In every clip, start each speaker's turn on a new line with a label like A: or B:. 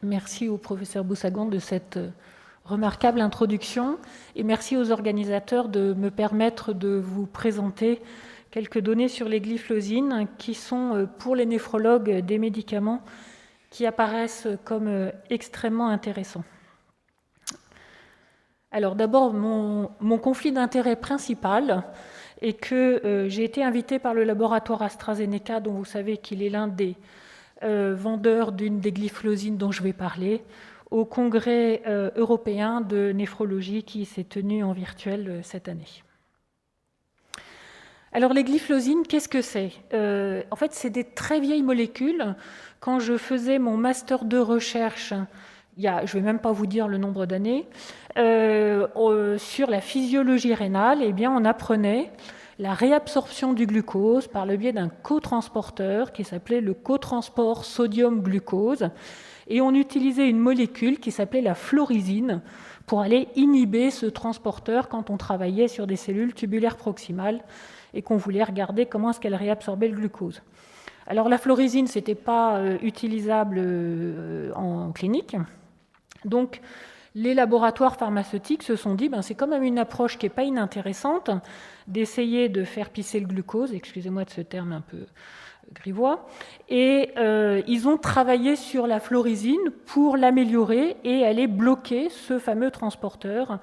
A: Merci au professeur Boussagan de cette remarquable introduction et merci aux organisateurs de me permettre de vous présenter quelques données sur les glyphlosines qui sont pour les néphrologues des médicaments qui apparaissent comme extrêmement intéressants. Alors d'abord, mon conflit d'intérêt principal est que j'ai été invitée par le laboratoire AstraZeneca, dont vous savez qu'il est l'un des vendeurs d'une des glyphlosines dont je vais parler, au congrès européen de néphrologie qui s'est tenu en virtuel cette année. Alors les glyphlosines, qu'est-ce que c'est ? En fait, c'est des très vieilles molécules. Quand je faisais mon master de recherche, je ne vais même pas vous dire le nombre d'années, sur la physiologie rénale, eh bien, on apprenait la réabsorption du glucose par le biais d'un cotransporteur qui s'appelait le cotransport sodium-glucose. Et on utilisait une molécule qui s'appelait la fluorescine pour aller inhiber ce transporteur quand on travaillait sur des cellules tubulaires proximales et qu'on voulait regarder comment est-ce qu'elle réabsorbait le glucose. Alors la fluorescine, ce n'était pas utilisable en clinique. Donc les laboratoires pharmaceutiques se sont dit c'est quand même une approche qui n'est pas inintéressante d'essayer de faire pisser le glucose, excusez-moi de ce terme un peu grivois, et ils ont travaillé sur la fluorescine pour l'améliorer et aller bloquer ce fameux transporteur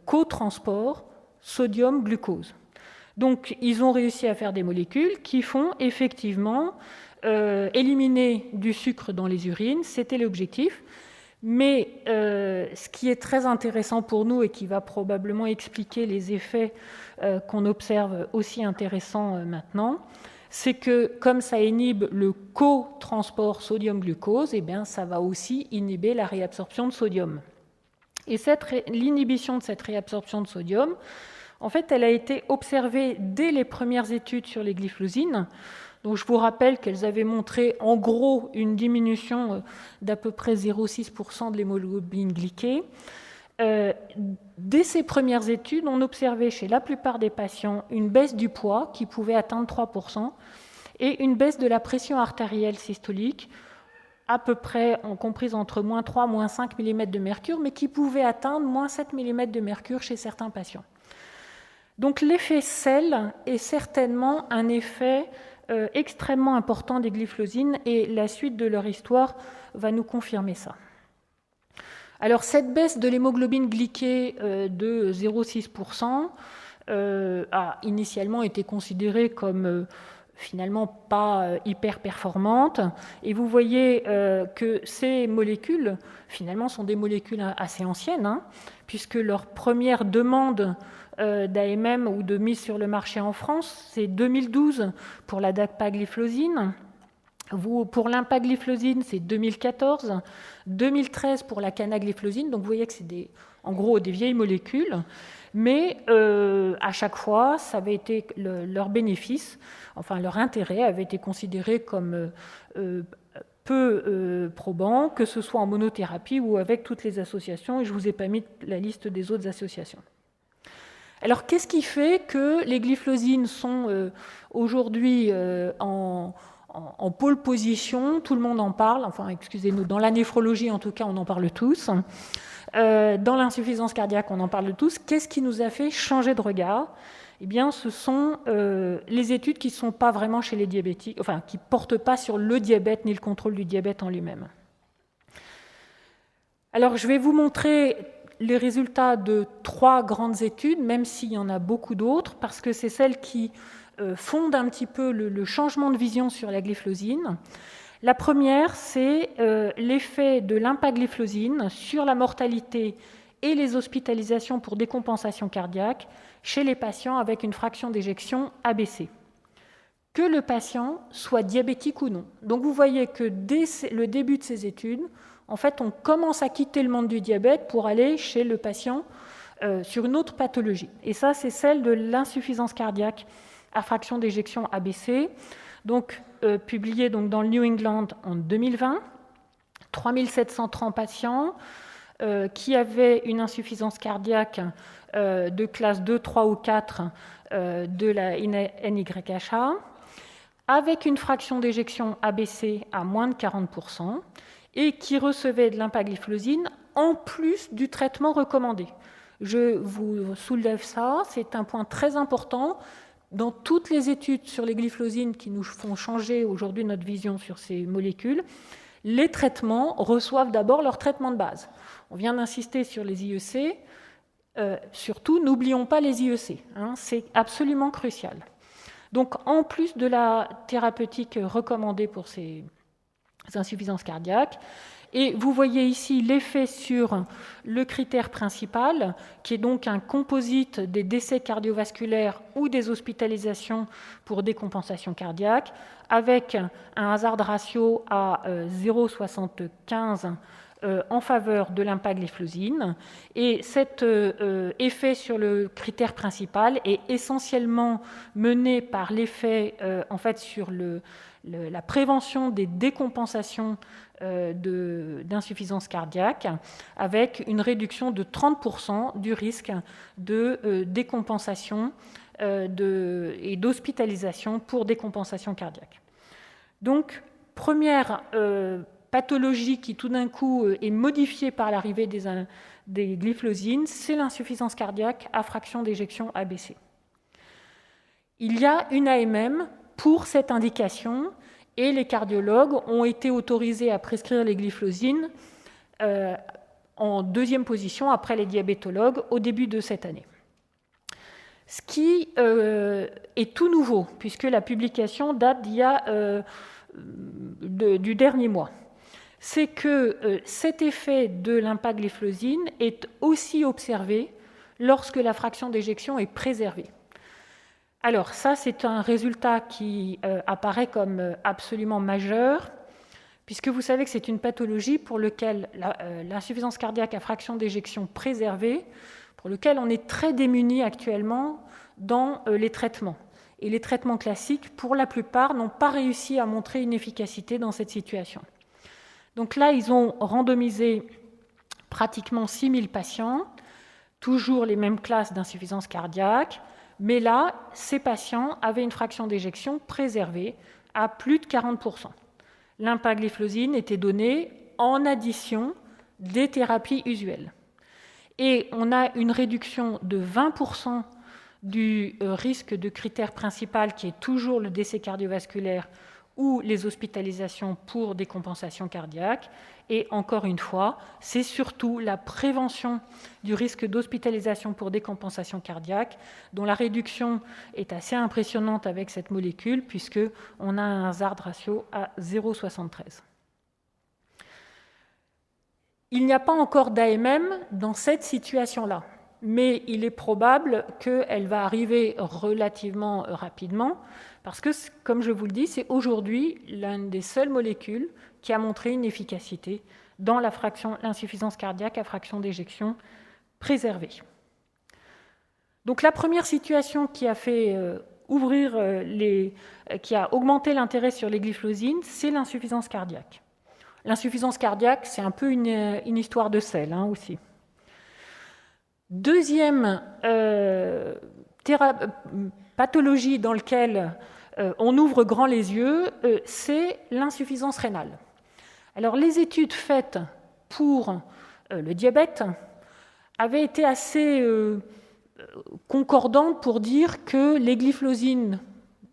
A: cotransport sodium-glucose. Donc ils ont réussi à faire des molécules qui font effectivement éliminer du sucre dans les urines, c'était l'objectif. Mais ce qui est très intéressant pour nous et qui va probablement expliquer les effets qu'on observe aussi intéressants maintenant, c'est que comme ça inhibe le cotransport sodium-glucose, eh bien, ça va aussi inhiber la réabsorption de sodium. Et l'inhibition de cette réabsorption de sodium, en fait, elle a été observée dès les premières études sur les glyphlosines. Donc je vous rappelle qu'elles avaient montré en gros une diminution d'à peu près 0,6% de l'hémoglobine glyquée. Dès ces premières études, on observait chez la plupart des patients une baisse du poids qui pouvait atteindre 3% et une baisse de la pression artérielle systolique à peu près comprise entre moins 3 moins 5 mm de mercure, mais qui pouvait atteindre moins 7 mm de mercure chez certains patients. Donc l'effet sel est certainement un effet extrêmement important des glyphlosines et la suite de leur histoire va nous confirmer ça. Alors cette baisse de l'hémoglobine glyquée de 0,6% a initialement été considérée comme finalement pas hyper performante et vous voyez que ces molécules finalement sont des molécules assez anciennes puisque leur première demande d'AMM ou de mise sur le marché en France, c'est 2012 pour la dapagliflozine. Pour l'impagliflozine, c'est 2014. 2013 pour la canagliflozine. Donc vous voyez que c'est en gros des vieilles molécules. Mais à chaque fois, ça avait été leur bénéfice, enfin leur intérêt avait été considéré comme peu probant, que ce soit en monothérapie ou avec toutes les associations. Et je ne vous ai pas mis la liste des autres associations. Alors, qu'est-ce qui fait que les glyphlosines sont aujourd'hui en pole position ? Tout le monde en parle, enfin, excusez-nous, dans la néphrologie, en tout cas, on en parle tous. Dans l'insuffisance cardiaque, on en parle tous. Qu'est-ce qui nous a fait changer de regard ? Eh bien, ce sont les études qui ne sont pas vraiment chez les diabétiques, enfin, qui ne portent pas sur le diabète ni le contrôle du diabète en lui-même. Alors, je vais vous montrer les résultats de 3 grandes études, même s'il y en a beaucoup d'autres, parce que c'est celles qui fondent un petit peu le changement de vision sur la glyphlosine. La première, c'est l'effet de l'impagliflozine sur la mortalité et les hospitalisations pour décompensation cardiaque chez les patients avec une fraction d'éjection abaissée, que le patient soit diabétique ou non. Donc vous voyez que dès le début de ces études, en fait, on commence à quitter le monde du diabète pour aller chez le patient sur une autre pathologie. Et ça, c'est celle de l'insuffisance cardiaque à fraction d'éjection abaissée, donc publiée dans le New England en 2020, 3730 patients qui avaient une insuffisance cardiaque de classe 2, 3 ou 4 de la NYHA, avec une fraction d'éjection abaissée à moins de 40%, et qui recevaient de l'impagliflozine en plus du traitement recommandé. Je vous soulève ça, c'est un point très important. Dans toutes les études sur les glyphosines qui nous font changer aujourd'hui notre vision sur ces molécules, les traitements reçoivent d'abord leur traitement de base. On vient d'insister sur les IEC. Surtout, n'oublions pas les IEC. C'est absolument crucial. Donc, en plus de la thérapeutique recommandée pour ces insuffisances cardiaques, et vous voyez ici l'effet sur le critère principal, qui est donc un composite des décès cardiovasculaires ou des hospitalisations pour décompensation cardiaque, avec un hazard ratio à 0,75 en faveur de l'impagliflozine. Et cet effet sur le critère principal est essentiellement mené par l'effet en fait, sur la prévention des décompensations d'insuffisance cardiaque, avec une réduction de 30% du risque de décompensation et d'hospitalisation pour décompensation cardiaque. Donc, première pathologie qui tout d'un coup est modifiée par l'arrivée des glyphosines, c'est l'insuffisance cardiaque à fraction d'éjection ABC. Il y a une AMM pour cette indication et les cardiologues ont été autorisés à prescrire les glyphosines en deuxième position après les diabétologues au début de cette année. Ce qui est tout nouveau, puisque la publication date du dernier mois, c'est que cet effet de l'impagliflozine est aussi observé lorsque la fraction d'éjection est préservée. Alors ça, c'est un résultat qui apparaît comme absolument majeur, puisque vous savez que c'est une pathologie pour laquelle l'insuffisance cardiaque à fraction d'éjection préservée, pour lequel on est très démuni actuellement dans les traitements. Et les traitements classiques, pour la plupart, n'ont pas réussi à montrer une efficacité dans cette situation. Donc là, ils ont randomisé pratiquement 6000 patients, toujours les mêmes classes d'insuffisance cardiaque, mais là, ces patients avaient une fraction d'éjection préservée à plus de 40%. L'impagliflozine était donnée en addition des thérapies usuelles. Et on a une réduction de 20% du risque de critère principal qui est toujours le décès cardiovasculaire ou les hospitalisations pour décompensation cardiaque. Et encore une fois, c'est surtout la prévention du risque d'hospitalisation pour décompensation cardiaque, dont la réduction est assez impressionnante avec cette molécule, puisqu'on a un hazard ratio à 0,73. Il n'y a pas encore d'AMM dans cette situation-là, mais il est probable qu'elle va arriver relativement rapidement, parce que, comme je vous le dis, c'est aujourd'hui l'une des seules molécules qui a montré une efficacité dans l'insuffisance cardiaque à fraction d'éjection préservée. Donc la première situation qui a fait qui a augmenté l'intérêt sur les glyphosines, c'est l'insuffisance cardiaque. L'insuffisance cardiaque, c'est un peu une histoire de sel aussi. Deuxième pathologie dans laquelle on ouvre grand les yeux, c'est l'insuffisance rénale. Alors, les études faites pour le diabète avaient été assez concordantes pour dire que les glyphosines,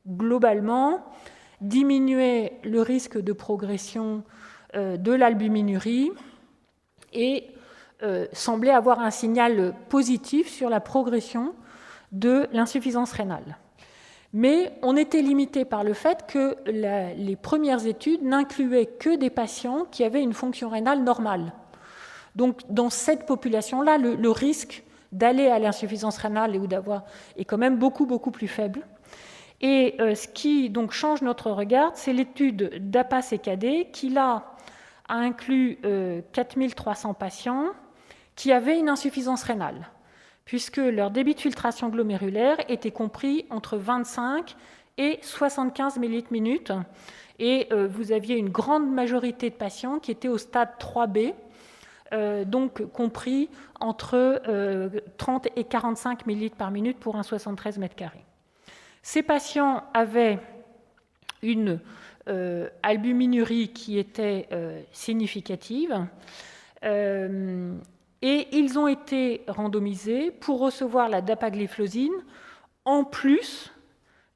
A: globalement, diminuaient le risque de progression de l'albuminurie et semblaient avoir un signal positif sur la progression de l'insuffisance rénale. Mais on était limité par le fait que les premières études n'incluaient que des patients qui avaient une fonction rénale normale. Donc, dans cette population-là, le risque d'aller à l'insuffisance rénale est quand même beaucoup, beaucoup plus faible. Et ce qui donc change notre regard, c'est l'étude d'APA-CKD qui, là, a inclus 4300 patients qui avaient une insuffisance rénale, puisque leur débit de filtration glomérulaire était compris entre 25 et 75 millilitres/minute. Et vous aviez une grande majorité de patients qui étaient au stade 3B, donc compris entre 30 et 45 millilitres/minute pour un 73 mètres carrés. Ces patients avaient une albuminurie qui était significative. Et ils ont été randomisés pour recevoir la dapagliflozine en plus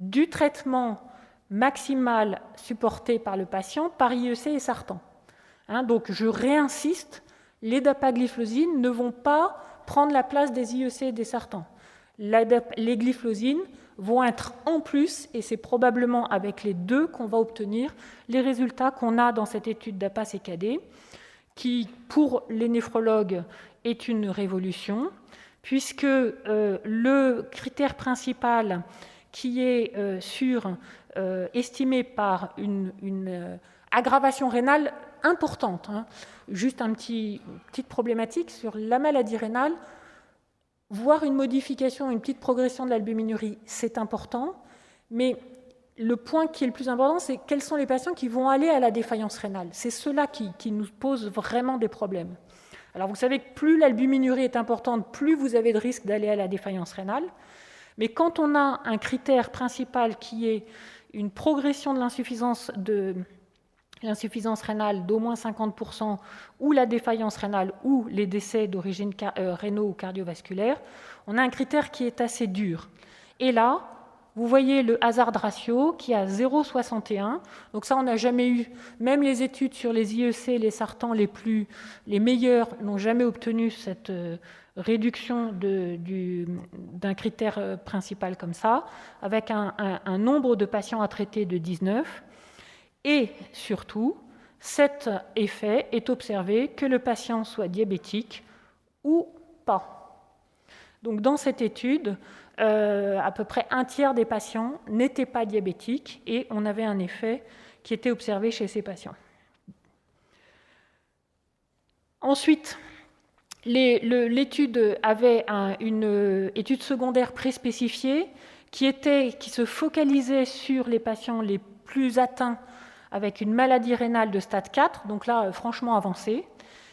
A: du traitement maximal supporté par le patient par IEC et sartan. Donc je réinsiste, les dapagliflozines ne vont pas prendre la place des IEC et des sartans. Les glyphlosines vont être en plus, et c'est probablement avec les deux qu'on va obtenir les résultats qu'on a dans cette étude d'APA-CKD, qui, pour les néphrologues, est une révolution, puisque le critère principal qui est estimé par une aggravation rénale importante, juste une petite problématique sur la maladie rénale, voir une modification, une petite progression de l'albuminurie, c'est important, mais le point qui est le plus important, c'est quels sont les patients qui vont aller à la défaillance rénale. C'est cela qui nous pose vraiment des problèmes. Alors vous savez que plus l'albuminurie est importante, plus vous avez de risque d'aller à la défaillance rénale. Mais quand on a un critère principal qui est une progression de l'insuffisance rénale d'au moins 50%, ou la défaillance rénale, ou les décès d'origine rénaux ou cardiovasculaire, on a un critère qui est assez dur. Et là, vous voyez le hazard ratio qui est à 0,61. Donc ça, on n'a jamais eu, même les études sur les IEC, les sartans les meilleurs n'ont jamais obtenu cette réduction d'un critère principal comme ça, avec un nombre de patients à traiter de 19. Et surtout, cet effet est observé que le patient soit diabétique ou pas. Donc dans cette étude, à peu près un tiers des patients n'étaient pas diabétiques et on avait un effet qui était observé chez ces patients. Ensuite, l'étude avait une étude secondaire préspécifiée qui se focalisait sur les patients les plus atteints avec une maladie rénale de stade 4, donc là, franchement avancée.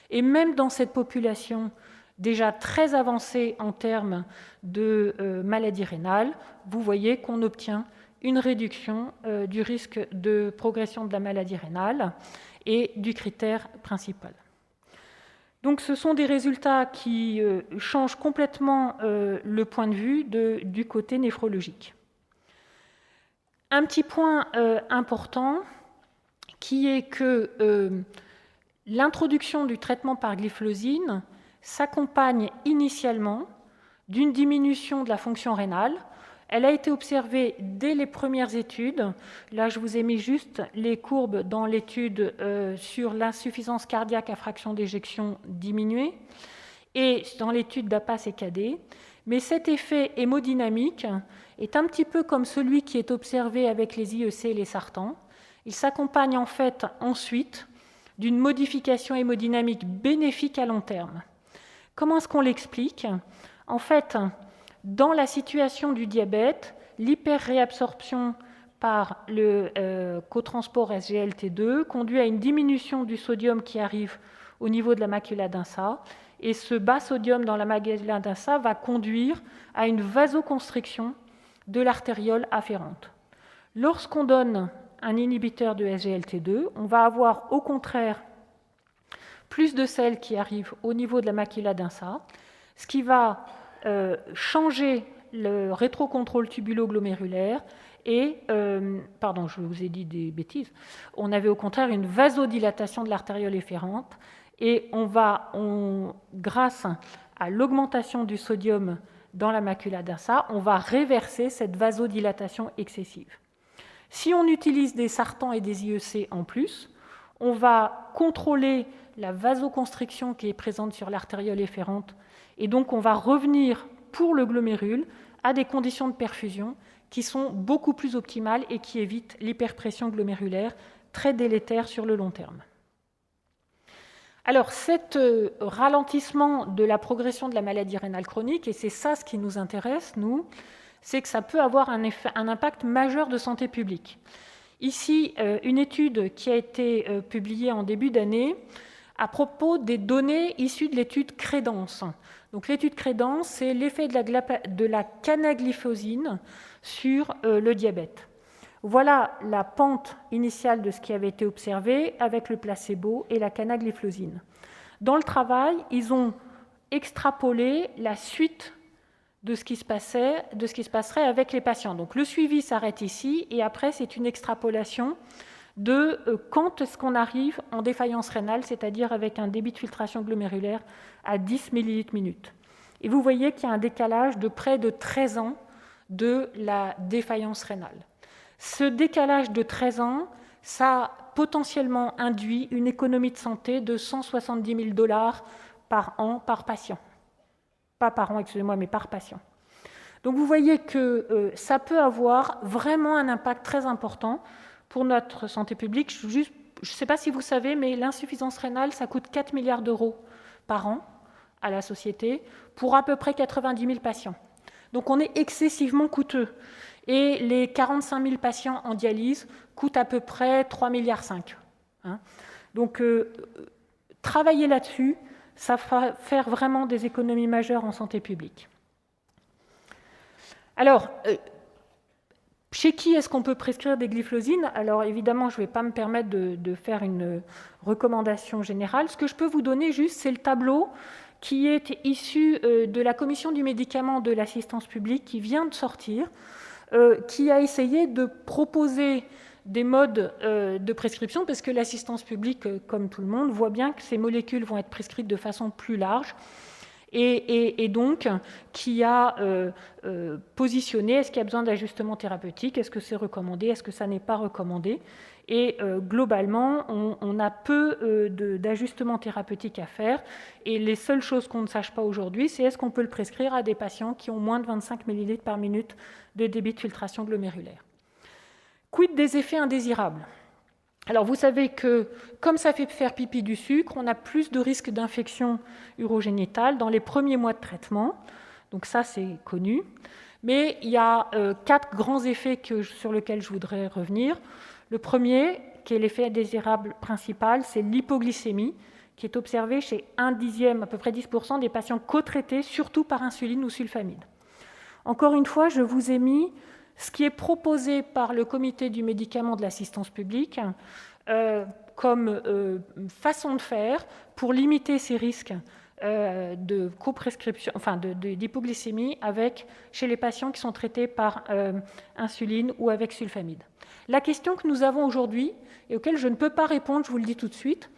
A: Et même dans cette population déjà très avancée en termes de maladie rénale, vous voyez qu'on obtient une réduction du risque de progression de la maladie rénale et du critère principal. Donc ce sont des résultats qui changent complètement le point de vue du côté néphrologique. Un petit point important, qui est que l'introduction du traitement par glyphlosine s'accompagne initialement d'une diminution de la fonction rénale. Elle a été observée dès les premières études. Là, je vous ai mis juste les courbes dans l'étude sur l'insuffisance cardiaque à fraction d'éjection diminuée et dans l'étude d'APA-CKD. Mais cet effet hémodynamique est un petit peu comme celui qui est observé avec les IEC et les sartans. Il s'accompagne en fait ensuite d'une modification hémodynamique bénéfique à long terme. Comment est-ce qu'on l'explique ? En fait, dans la situation du diabète, l'hyperréabsorption par le cotransport SGLT2 conduit à une diminution du sodium qui arrive au niveau de la macula densa, et ce bas sodium dans la macula densa va conduire à une vasoconstriction de l'artériole afférente. Lorsqu'on donne un inhibiteur de SGLT2, on va avoir au contraire plus de sel qui arrive au niveau de la macula densa, ce qui va changer le rétrocontrôle tubulo-glomérulaire et, pardon, je vous ai dit des bêtises, on avait au contraire une vasodilatation de l'artériole efférente et grâce à l'augmentation du sodium dans la macula densa, on va réverser cette vasodilatation excessive. Si on utilise des sartans et des IEC en plus, on va contrôler la vasoconstriction qui est présente sur l'artériole efférente et donc on va revenir pour le glomérule à des conditions de perfusion qui sont beaucoup plus optimales et qui évitent l'hyperpression glomérulaire très délétère sur le long terme. Alors, cet ralentissement de la progression de la maladie rénale chronique, et c'est ça ce qui nous intéresse, nous, c'est que ça peut avoir un impact majeur de santé publique. Ici, une étude qui a été publiée en début d'année à propos des données issues de l'étude Crédence. Donc, l'étude Crédence, c'est l'effet de la canagliflozine sur le diabète. Voilà la pente initiale de ce qui avait été observé avec le placebo et la canagliflozine. Dans le travail, ils ont extrapolé la suite de ce qui se passerait avec les patients. Donc le suivi s'arrête ici, et après c'est une extrapolation de quand est-ce qu'on arrive en défaillance rénale, c'est-à-dire avec un débit de filtration glomérulaire à 10 ml/min. Et vous voyez qu'il y a un décalage de près de 13 ans de la défaillance rénale. Ce décalage de 13 ans, ça potentiellement induit une économie de santé de 170 000 $ par an par patient. Pas par an, excusez-moi, mais par patient. Donc vous voyez que ça peut avoir vraiment un impact très important pour notre santé publique. Je ne sais pas si vous savez, mais l'insuffisance rénale, ça coûte 4 milliards d'euros par an à la société pour à peu près 90 000 patients. Donc on est excessivement coûteux. Et les 45 000 patients en dialyse coûtent à peu près 3,5 milliards. Donc travailler là-dessus, ça va faire vraiment des économies majeures en santé publique. Alors, chez qui est-ce qu'on peut prescrire des glyphosines? Alors évidemment, je ne vais pas me permettre de faire une recommandation générale. Ce que je peux vous donner juste, c'est le tableau qui est issu de la commission du médicament de l'assistance publique qui vient de sortir, qui a essayé de proposer des modes de prescription, parce que l'assistance publique, comme tout le monde, voit bien que ces molécules vont être prescrites de façon plus large, et donc qui a positionné, est-ce qu'il y a besoin d'ajustement thérapeutique, est-ce que c'est recommandé, est-ce que ça n'est pas recommandé, et globalement, on a peu d'ajustements thérapeutiques à faire, et les seules choses qu'on ne sache pas aujourd'hui, c'est est-ce qu'on peut le prescrire à des patients qui ont moins de 25 ml/min de débit de filtration glomérulaire. Quid des effets indésirables? Alors vous savez que comme ça fait faire pipi du sucre, on a plus de risques d'infection urogénitale dans les premiers mois de traitement. Donc ça, c'est connu. Mais il y a 4 grands effets sur lesquels je voudrais revenir. Le premier, qui est l'effet indésirable principal, c'est l'hypoglycémie, qui est observée chez 1/10, à peu près 10% des patients co-traités, surtout par insuline ou sulfamide. Encore une fois, je vous ai mis ce qui est proposé par le comité du médicament de l'assistance publique comme façon de faire pour limiter ces risques de coprescription, d'hypoglycémie chez les patients qui sont traités par insuline ou avec sulfamide. La question que nous avons aujourd'hui, et auquel je ne peux pas répondre, je vous le dis tout de suite,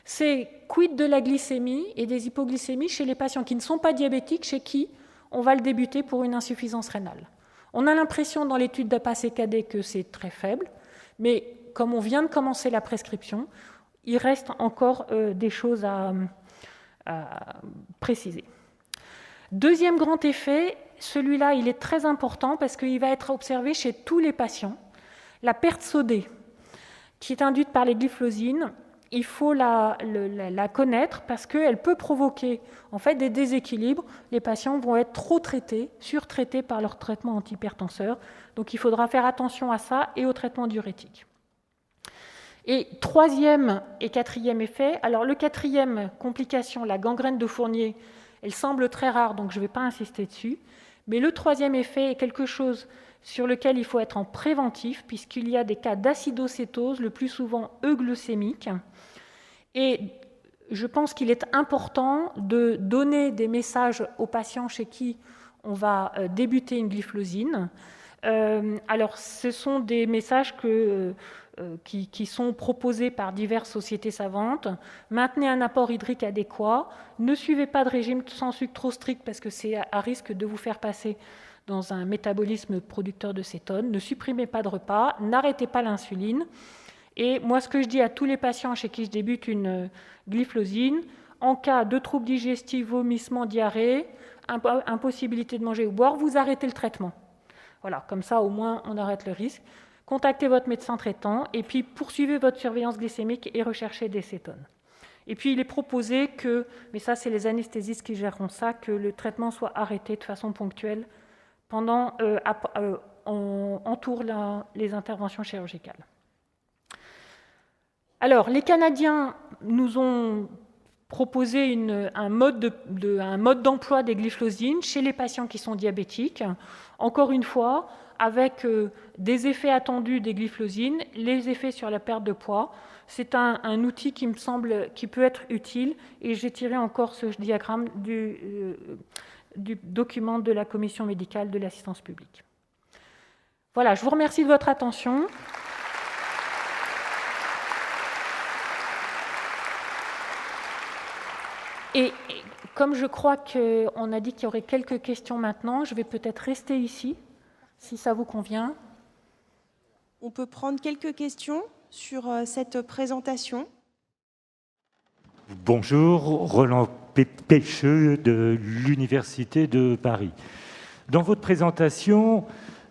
A: c'est quid de la glycémie et des hypoglycémies chez les patients qui ne sont pas diabétiques, chez qui on va le débuter pour une insuffisance rénale. On a l'impression dans l'étude d'APA-CKD que c'est très faible, mais comme on vient de commencer la prescription, il reste encore des choses à préciser. Deuxième grand effet, celui-là, il est très important parce qu'il va être observé chez tous les patients. La perte sodée, qui est induite par les glyphosines, il faut la connaître parce qu'elle peut provoquer en fait des déséquilibres. Les patients vont être trop traités, surtraités par leur traitement antihypertenseur. Donc il faudra faire attention à ça et au traitement diurétique. Et troisième et quatrième effet, alors le quatrième complication, la gangrène de Fournier, elle semble très rare, donc je ne vais pas insister dessus. Mais le troisième effet est quelque chose sur lequel il faut être en préventif, puisqu'il y a des cas d'acidocétose, le plus souvent euglycémique. Et je pense qu'il est important de donner des messages aux patients chez qui on va débuter une glyphosine. Alors, ce sont des messages qui sont proposés par diverses sociétés savantes. Maintenez un apport hydrique adéquat. Ne suivez pas de régime sans sucre trop strict parce que c'est à risque de vous faire passer dans un métabolisme producteur de cétone. Ne supprimez pas de repas. N'arrêtez pas l'insuline. Et moi, ce que je dis à tous les patients chez qui je débute une glyphosine, en cas de troubles digestifs, vomissements, diarrhée, impossibilité de manger ou boire, vous arrêtez le traitement. Voilà, comme ça, au moins, on arrête le risque. Contactez votre médecin traitant et puis poursuivez votre surveillance glycémique et recherchez des cétones. Et puis, il est proposé que, mais ça, c'est les anesthésistes qui géreront ça, que le traitement soit arrêté de façon ponctuelle pendant entoure les interventions chirurgicales. Alors, les Canadiens nous ont proposé un mode d'emploi des glyphosines chez les patients qui sont diabétiques. Encore une fois, avec des effets attendus des glyphosines, les effets sur la perte de poids. C'est un outil qui me semble qui peut être utile, et j'ai tiré encore ce diagramme du document de la commission médicale de l'assistance publique. Voilà, je vous remercie de votre attention. Et comme je crois qu'on a dit qu'il y aurait quelques questions maintenant, je vais peut-être rester ici, si ça vous convient.
B: On peut prendre quelques questions sur cette présentation.
C: Bonjour, Roland Pêcheux de l'Université de Paris. Dans votre présentation,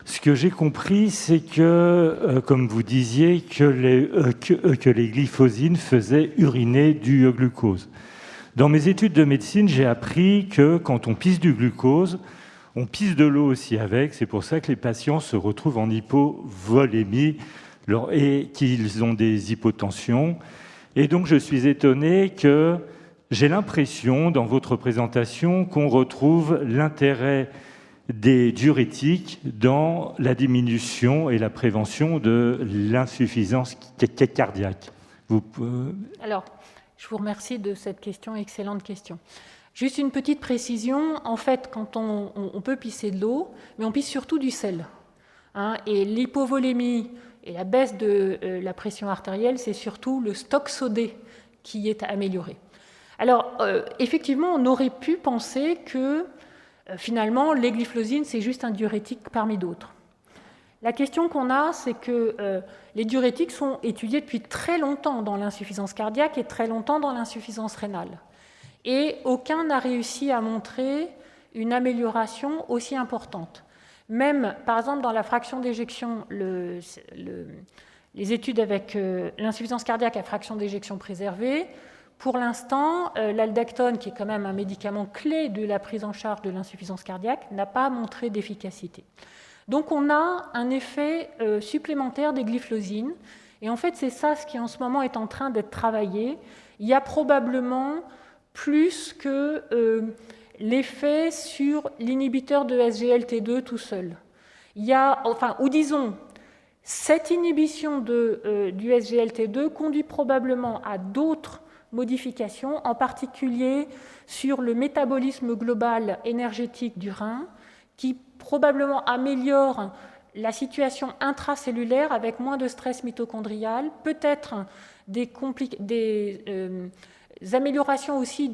C: ce que j'ai compris, c'est que, comme vous disiez, que les glyphosines faisaient uriner du glucose. Dans mes études de médecine, j'ai appris que quand on pisse du glucose, on pisse de l'eau aussi avec. C'est pour ça que les patients se retrouvent en hypovolémie et qu'ils ont des hypotensions. Et donc, je suis étonné que j'ai l'impression, dans votre présentation, qu'on retrouve l'intérêt des diurétiques dans la diminution et la prévention de l'insuffisance cardiaque.
A: Alors, je vous remercie de cette question, excellente question. Juste une petite précision, en fait, quand on peut pisser de l'eau, mais on pisse surtout du sel. Et l'hypovolémie et la baisse de la pression artérielle, c'est surtout le stock sodé qui est amélioré. Alors, effectivement, on aurait pu penser que, finalement, les glyphosines, c'est juste un diurétique parmi d'autres. La question qu'on a, c'est que les diurétiques sont étudiés depuis très longtemps dans l'insuffisance cardiaque et très longtemps dans l'insuffisance rénale. Et aucun n'a réussi à montrer une amélioration aussi importante. Même, par exemple, dans la fraction d'éjection, les études avec l'insuffisance cardiaque à fraction d'éjection préservée, pour l'instant, l'aldactone, qui est quand même un médicament clé de la prise en charge de l'insuffisance cardiaque, n'a pas montré d'efficacité. Donc on a un effet supplémentaire des glyphosines, et en fait c'est ça ce qui en ce moment est en train d'être travaillé. Il y a probablement plus que l'effet sur l'inhibiteur de SGLT2 tout seul. Il y a, ou disons, cette inhibition du SGLT2 conduit probablement à d'autres modifications, en particulier sur le métabolisme global énergétique du rein, qui probablement améliore la situation intracellulaire avec moins de stress mitochondrial, peut-être des améliorations aussi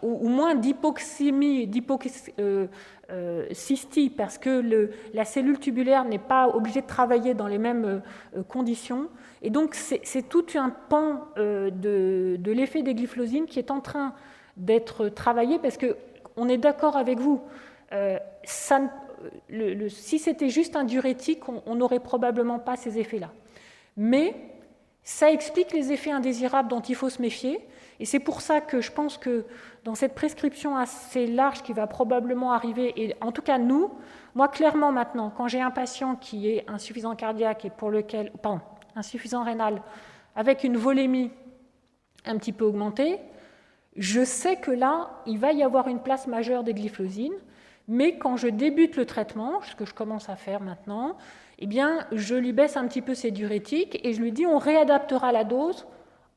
A: ou moins d'hypoxémie, cystie, parce que la cellule tubulaire n'est pas obligée de travailler dans les mêmes conditions. Et donc c'est tout un pan de l'effet des glyphosines qui est en train d'être travaillé, parce qu'on est d'accord avec vous. Si c'était juste un diurétique, on n'aurait probablement pas ces effets-là. Mais ça explique les effets indésirables dont il faut se méfier. Et c'est pour ça que je pense que dans cette prescription assez large qui va probablement arriver, et en tout cas moi clairement maintenant, quand j'ai un patient qui est insuffisant cardiaque et insuffisant rénal, avec une volémie un petit peu augmentée, je sais que là, il va y avoir une place majeure des glyphosines. Mais quand je débute le traitement, ce que je commence à faire maintenant, eh bien, je lui baisse un petit peu ses diurétiques et je lui dis on réadaptera la dose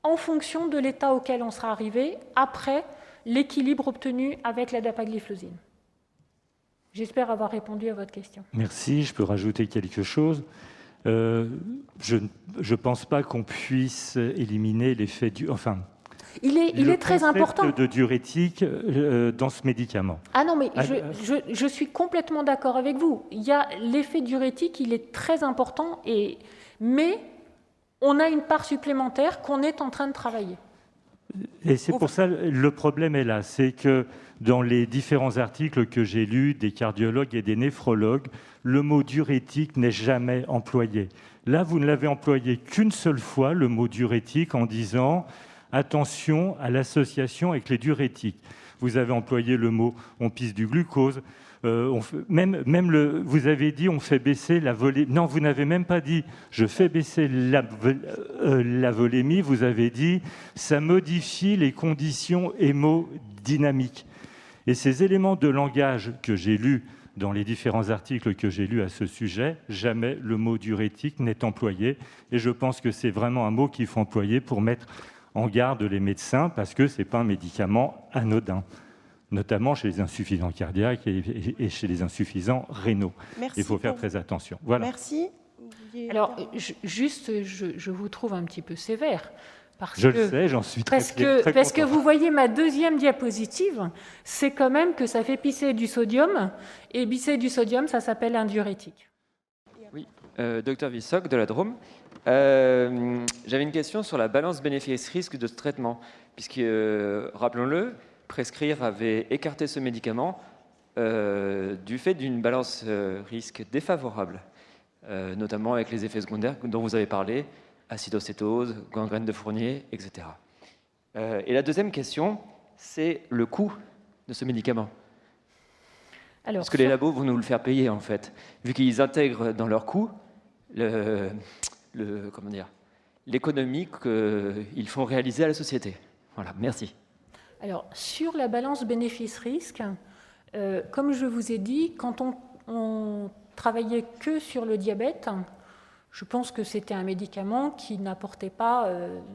A: en fonction de l'état auquel on sera arrivé après l'équilibre obtenu avec la dapagliflozine. J'espère avoir répondu à votre question.
C: Merci, je peux rajouter quelque chose. Je ne pense pas qu'on puisse éliminer l'effet du...
A: Il est très important.
C: Le concept de diurétique dans ce médicament.
A: Ah non, mais je suis complètement d'accord avec vous. L'effet diurétique, il est très important, mais on a une part supplémentaire qu'on est en train de travailler.
C: Et c'est pour ça, le problème est là, c'est que dans les différents articles que j'ai lus des cardiologues et des néphrologues, le mot diurétique n'est jamais employé. Là, vous ne l'avez employé qu'une seule fois, le mot diurétique, en disant attention à l'association avec les diurétiques. Vous avez employé le mot on pisse du glucose. Vous avez dit on fait baisser la volémie. Non, vous n'avez même pas dit je fais baisser la volémie. Vous avez dit ça modifie les conditions hémodynamiques. Et ces éléments de langage que j'ai lus dans les différents articles que j'ai lus à ce sujet, jamais le mot diurétique n'est employé. Et je pense que c'est vraiment un mot qu'il faut employer pour mettre en garde les médecins, parce que ce n'est pas un médicament anodin, notamment chez les insuffisants cardiaques et chez les insuffisants rénaux.
B: Merci.
C: Il faut faire très attention. Voilà.
B: Merci.
A: Alors, je vous trouve un petit peu sévère.
C: Je le sais, j'en suis très content.
A: Parce que vous voyez ma deuxième diapositive, c'est quand même que ça fait pisser du sodium, et pisser du sodium, ça s'appelle un diurétique.
D: Oui, docteur Vissoc de la Drôme. J'avais une question sur la balance bénéfice-risque de ce traitement, puisque, rappelons-le, prescrire avait écarté ce médicament du fait d'une balance risque défavorable, notamment avec les effets secondaires dont vous avez parlé, acidocétose, gangrène de Fournier, etc. Et la deuxième question, c'est le coût de ce médicament.
A: Alors,
D: parce que les labos vont nous le faire payer, en fait, vu qu'ils intègrent dans leur coût l'économie qu'ils font réaliser à la société. Voilà, merci.
A: Alors, sur la balance bénéfice-risque, comme je vous ai dit, quand on travaillait que sur le diabète, je pense que c'était un médicament qui n'apportait pas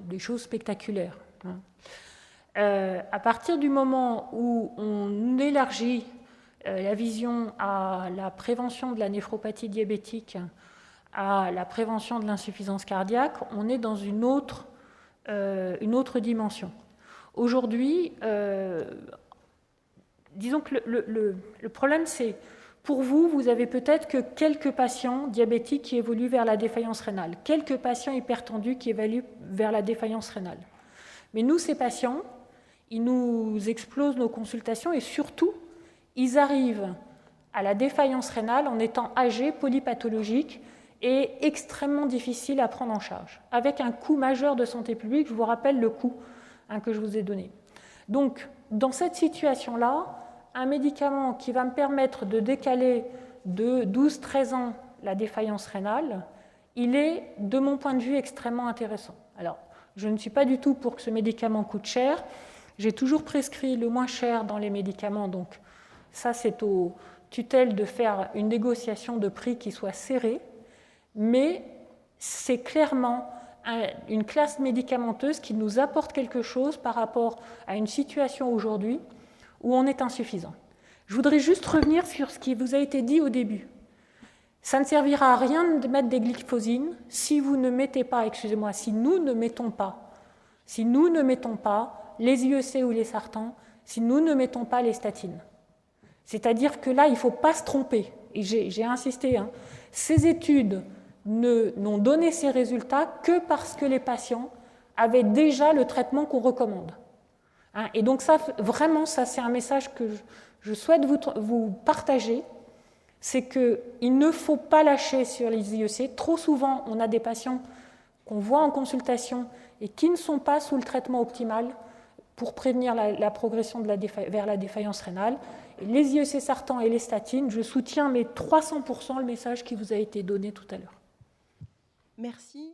A: des choses spectaculaires. À partir du moment où on élargit la vision à la prévention de la néphropathie diabétique, à la prévention de l'insuffisance cardiaque, on est dans une autre dimension. Aujourd'hui, disons que le problème, c'est, pour vous, vous avez peut-être que quelques patients diabétiques qui évoluent vers la défaillance rénale, quelques patients hypertendus qui évoluent vers la défaillance rénale. Mais nous, ces patients, ils nous explosent nos consultations et surtout, ils arrivent à la défaillance rénale en étant âgés, polypathologiques et extrêmement difficiles à prendre en charge, avec un coût majeur de santé publique. Je vous rappelle le coût que je vous ai donné. Donc, dans cette situation-là, un médicament qui va me permettre de décaler de 12-13 ans la défaillance rénale, il est, de mon point de vue, extrêmement intéressant. Alors, je ne suis pas du tout pour que ce médicament coûte cher. J'ai toujours prescrit le moins cher dans les médicaments, donc ça, c'est aux tutelles de faire une négociation de prix qui soit serrée, mais c'est clairement une classe médicamenteuse qui nous apporte quelque chose par rapport à une situation aujourd'hui où on est insuffisant. Je voudrais juste revenir sur ce qui vous a été dit au début. Ça ne servira à rien de mettre des glyphosines si vous ne mettez pas, si nous ne mettons pas les IEC ou les sartans, si nous ne mettons pas les statines. C'est-à-dire que là, il ne faut pas se tromper. Et j'ai insisté, ces études n'ont donné ces résultats que parce que les patients avaient déjà le traitement qu'on recommande. Et donc ça, vraiment, ça c'est un message que je souhaite vous partager, c'est qu'il ne faut pas lâcher sur les IEC. Trop souvent, on a des patients qu'on voit en consultation et qui ne sont pas sous le traitement optimal pour prévenir la progression vers la défaillance rénale. Et les IEC sartans et les statines, je soutiens mais 300% le message qui vous a été donné tout à l'heure.
B: Merci.